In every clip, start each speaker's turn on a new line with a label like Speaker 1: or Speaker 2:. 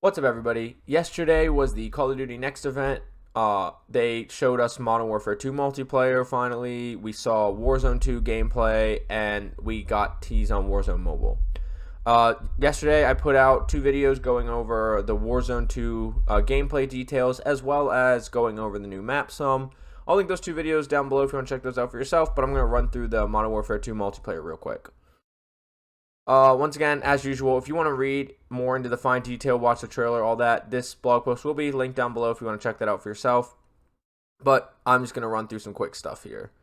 Speaker 1: What's up, everybody? Yesterday was the Call of Duty Next event. They showed us Modern Warfare 2 multiplayer finally. We saw Warzone 2 gameplay, and we got teased on Warzone Mobile. Yesterday, I put out 2 videos going over the Warzone 2 gameplay details, as well as going over the new map some. I'll link those 2 videos down below if you want to check those out for yourself, but I'm going to run through the Modern Warfare 2 multiplayer real quick. Once again, as usual, if you want to read more into the fine detail, watch the trailer, all that, this blog post will be linked down below if you want to check that out for yourself. But I'm just going to run through some quick stuff here.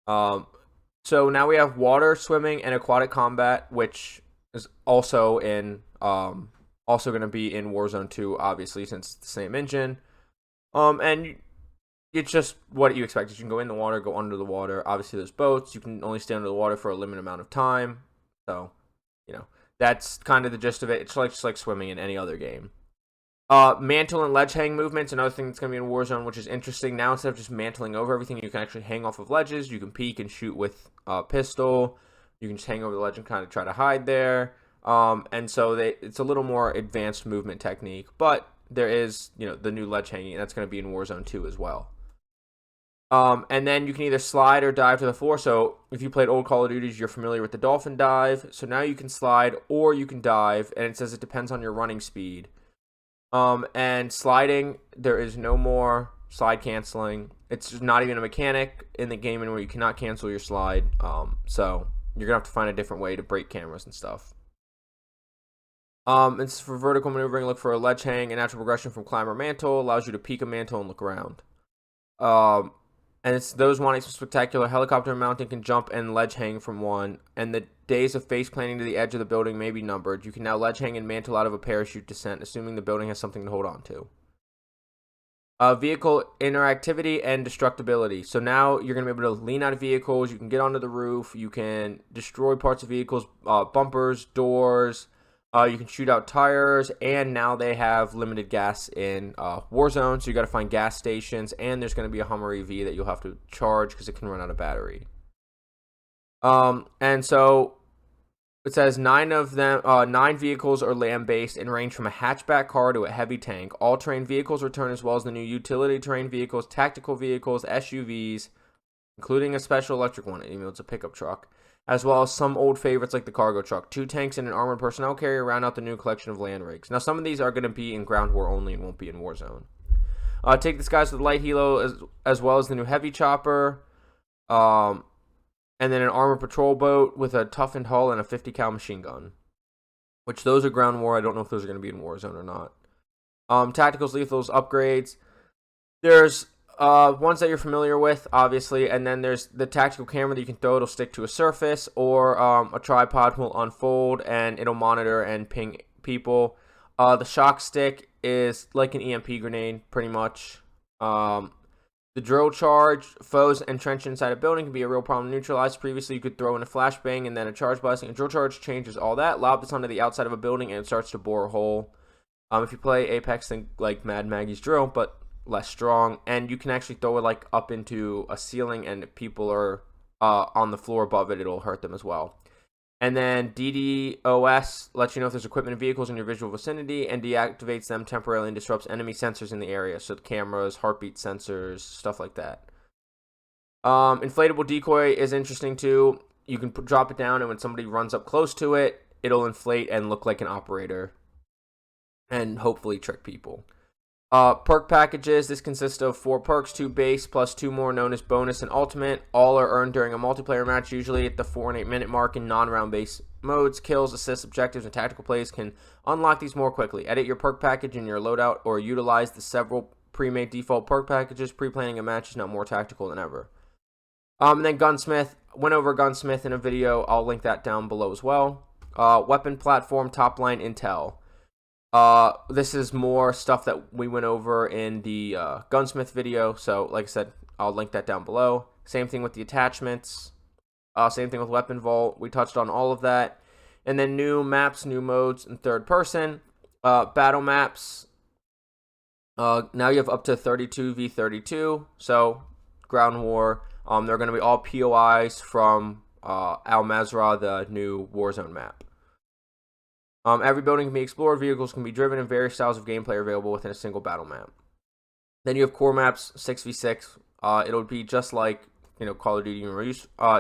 Speaker 1: So now we have water, swimming, and aquatic combat, which is also going to be in Warzone 2, obviously, since it's the same engine. And it's just what you expect. You can go in the water, go under the water. Obviously, there's boats. You can only stay under the water for a limited amount of time. So, that's kind of the gist of it. It's just like swimming in any other game. Mantle and ledge hang movements, another thing that's going to be in Warzone, which is interesting. Now, instead of just mantling over everything, you can actually hang off of ledges. You can peek and shoot with a pistol. You can just hang over the ledge and kind of try to hide there. And so it's a little more advanced movement technique. But there is, the new ledge hanging, and that's going to be in Warzone 2 as well. And then you can either slide or dive to the floor. So if you played old Call of Duties, you're familiar with the dolphin dive. So now you can slide or you can dive, and it says it depends on your running speed. And sliding, there is no more slide canceling. It's just not even a mechanic in the game where you cannot cancel your slide. So you're gonna have to find a different way to break cameras and stuff. It's for vertical maneuvering. Look for a ledge hang. A natural progression from climb or mantle allows you to peek a mantle and look around. And it's those wanting some spectacular helicopter mounting can jump and ledge hang from one. And the days of face planting to the edge of the building may be numbered. You can now ledge hang and mantle out of a parachute descent, assuming the building has something to hold on to. Vehicle interactivity and destructibility. So now you're going to be able to lean out of vehicles. You can get onto the roof. You can destroy parts of vehicles, bumpers, doors. You can shoot out tires, and now they have limited gas in Warzone, so you got to find gas stations, and there's going to be a Hummer EV that you'll have to charge because it can run out of battery. And so it says 9 vehicles are land-based and range from a hatchback car to a heavy tank. All terrain vehicles return, as well as the new utility terrain vehicles, tactical vehicles, SUVs, including a special electric one, even though it's a pickup truck, as well as some old favorites like the cargo truck. 2 tanks and an armored personnel carrier round out the new collection of land rigs. Now, some of these are going to be in ground war only and won't be in Warzone. Take this guys with light helo as well as the new heavy chopper. And then an armored patrol boat with a toughened hull and a 50 cal machine gun. Which those are ground war. I don't know if those are going to be in Warzone or not. Tacticals, lethals, upgrades. There's ones that you're familiar with, obviously, and then there's the tactical camera that you can throw. It'll stick to a surface, or a tripod will unfold and it'll monitor and ping people. The shock stick is like an EMP grenade, pretty much. The drill charge, foes entrenched inside a building can be a real problem to neutralize. Previously, you could throw in a flashbang and then a charge blasting. A drill charge changes all that. Lob this onto the outside of a building and it starts to bore a hole. If you play Apex, think like Mad Maggie's drill, but less strong, and you can actually throw it like up into a ceiling, and if people are on the floor above it, it'll hurt them as well. And then DDoS lets you know if there's equipment and vehicles in your visual vicinity and deactivates them temporarily and disrupts enemy sensors in the area, so the cameras, heartbeat sensors, stuff like that. Inflatable decoy is interesting too. You can drop it down, and when somebody runs up close to it, it'll inflate and look like an operator and hopefully trick people. Perk packages. This consists of 4 perks, 2 base, plus 2 more known as bonus and ultimate. All are earned during a multiplayer match, usually at the 4 and 8 minute mark in non-round based modes. Kills, assists, objectives, and tactical plays can unlock these more quickly. Edit your perk package in your loadout or utilize the several pre-made default perk packages. Pre-planning a match is now more tactical than ever. And then Gunsmith. Went over Gunsmith in a video. I'll link that down below as well. Weapon platform, top line intel. This is more stuff that we went over in the Gunsmith video, so like I said, I'll link that down below. Same thing with the attachments, same thing with Weapon Vault. We touched on all of that. And then new maps, new modes, and third person. Battle maps, now you have up to 32v32, so ground war. They're going to be all POIs from Al Mazrah, the new Warzone map. Every building can be explored, vehicles can be driven, and various styles of gameplay are available within a single battle map. Then you have core maps, 6v6. It'll be just like, Call of Duty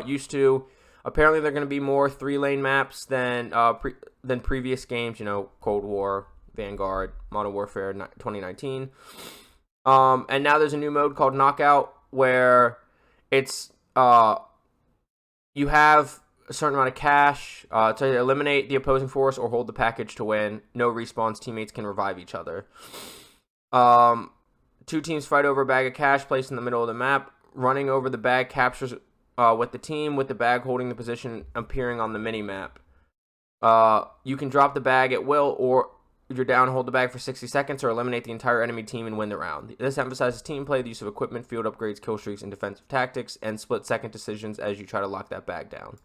Speaker 1: used to. Apparently, they're going to be more 3-lane maps than previous games. Cold War, Vanguard, Modern Warfare 2019. And now there's a new mode called Knockout where it's you have a certain amount of cash to eliminate the opposing force or hold the package to win. No respawns. Teammates can revive each other. 2 teams fight over a bag of cash placed in the middle of the map. Running over the bag captures with the team with the bag holding the position appearing on the mini-map. You can drop the bag at will, or if you're down, hold the bag for 60 seconds or eliminate the entire enemy team and win the round. This emphasizes team play, the use of equipment, field upgrades, kill streaks, and defensive tactics, and split-second decisions as you try to lock that bag down.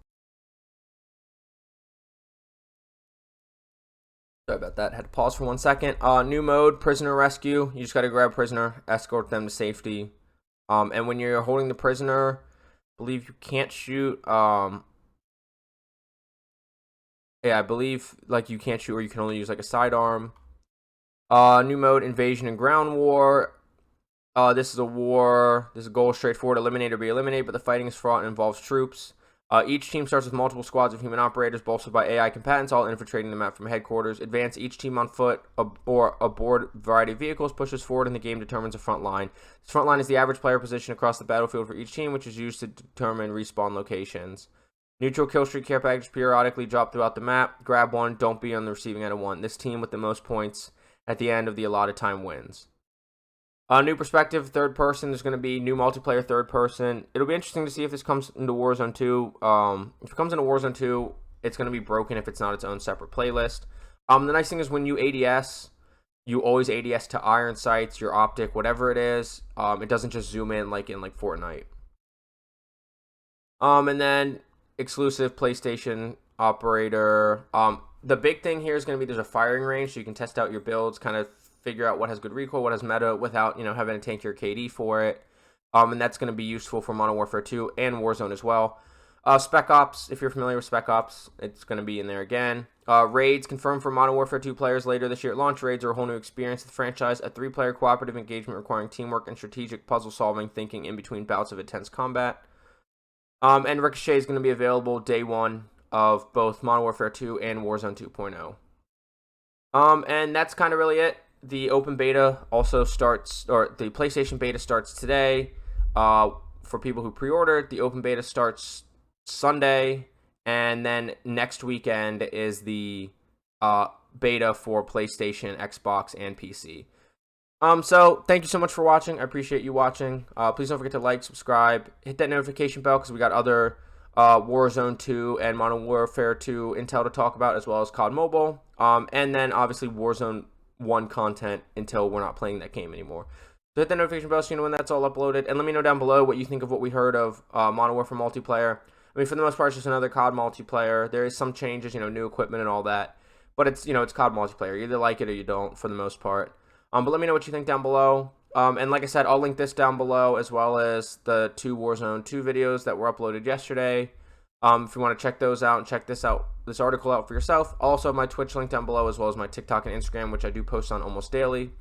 Speaker 1: Sorry about that. Had to pause for 1 second. New mode, prisoner rescue. You just got to grab a prisoner, escort them to safety. And when you're holding the prisoner, I believe you can't shoot. Yeah, I believe you can't shoot, or you can only use a sidearm. New mode, invasion and ground war. This is a war. This goal is straightforward: eliminate or be eliminated. But the fighting is fraught and involves troops. Each team starts with multiple squads of human operators bolstered by AI combatants, all infiltrating the map from headquarters. Advance each team on foot or aboard a variety of vehicles pushes forward, and the game determines a front line. This front line is the average player position across the battlefield for each team, which is used to determine respawn locations. Neutral kill streak care packages periodically drop throughout the map. Grab one. Don't be on the receiving end of one. This team with the most points at the end of the allotted time wins. New perspective, third person. There's going to be new multiplayer third person. It'll be interesting to see if this comes into Warzone 2. If it comes into Warzone 2, it's going to be broken if it's not its own separate playlist. The nice thing is when you ADS, you always ADS to iron sights, your optic, whatever it is. It doesn't just zoom in like in Fortnite. And then exclusive PlayStation operator. The big thing here is going to be there's a firing range, so you can test out your builds, kind of figure out what has good recoil, what has meta, without having to tank your KD for it. And that's going to be useful for Modern Warfare 2 and Warzone as well. Spec Ops, if you're familiar with Spec Ops, it's going to be in there again. Raids confirmed for Modern Warfare 2 players later this year at launch. Raids are a whole new experience of the franchise, a 3-player cooperative engagement requiring teamwork and strategic puzzle-solving thinking in between bouts of intense combat. And Ricochet is going to be available day 1 of both Modern Warfare 2 and Warzone 2.0. And that's kind of really it. The open beta also starts, or the PlayStation beta starts today. For people who pre-ordered, the open beta starts Sunday, and then next weekend is the beta for PlayStation, Xbox, and PC. So thank you so much for watching. I appreciate you watching. Please don't forget to like, subscribe, hit that notification bell because we got other Warzone 2 and Modern Warfare 2 intel to talk about, as well as COD Mobile. And then obviously Warzone 1 content until we're not playing that game anymore. So hit that notification bell so you know when that's all uploaded, and let me know down below what you think of what we heard of Modern Warfare multiplayer. I mean, for the most part, it's just another COD multiplayer. There is some changes, new equipment and all that, but it's it's COD multiplayer. You either like it or you don't, for the most part. But let me know what you think down below. And like I said, I'll link this down below, as well as the 2 Warzone 2 videos that were uploaded yesterday. If you want to check those out and check this article out for yourself. Also, my Twitch link down below, as well as my TikTok and Instagram, which I do post on almost daily.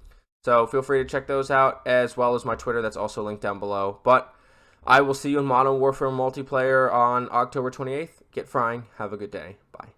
Speaker 1: So feel free to check those out, as well as my Twitter that's also linked down below. But I will see you in Modern Warfare multiplayer on October 28th. Get frying. Have a good day. Bye.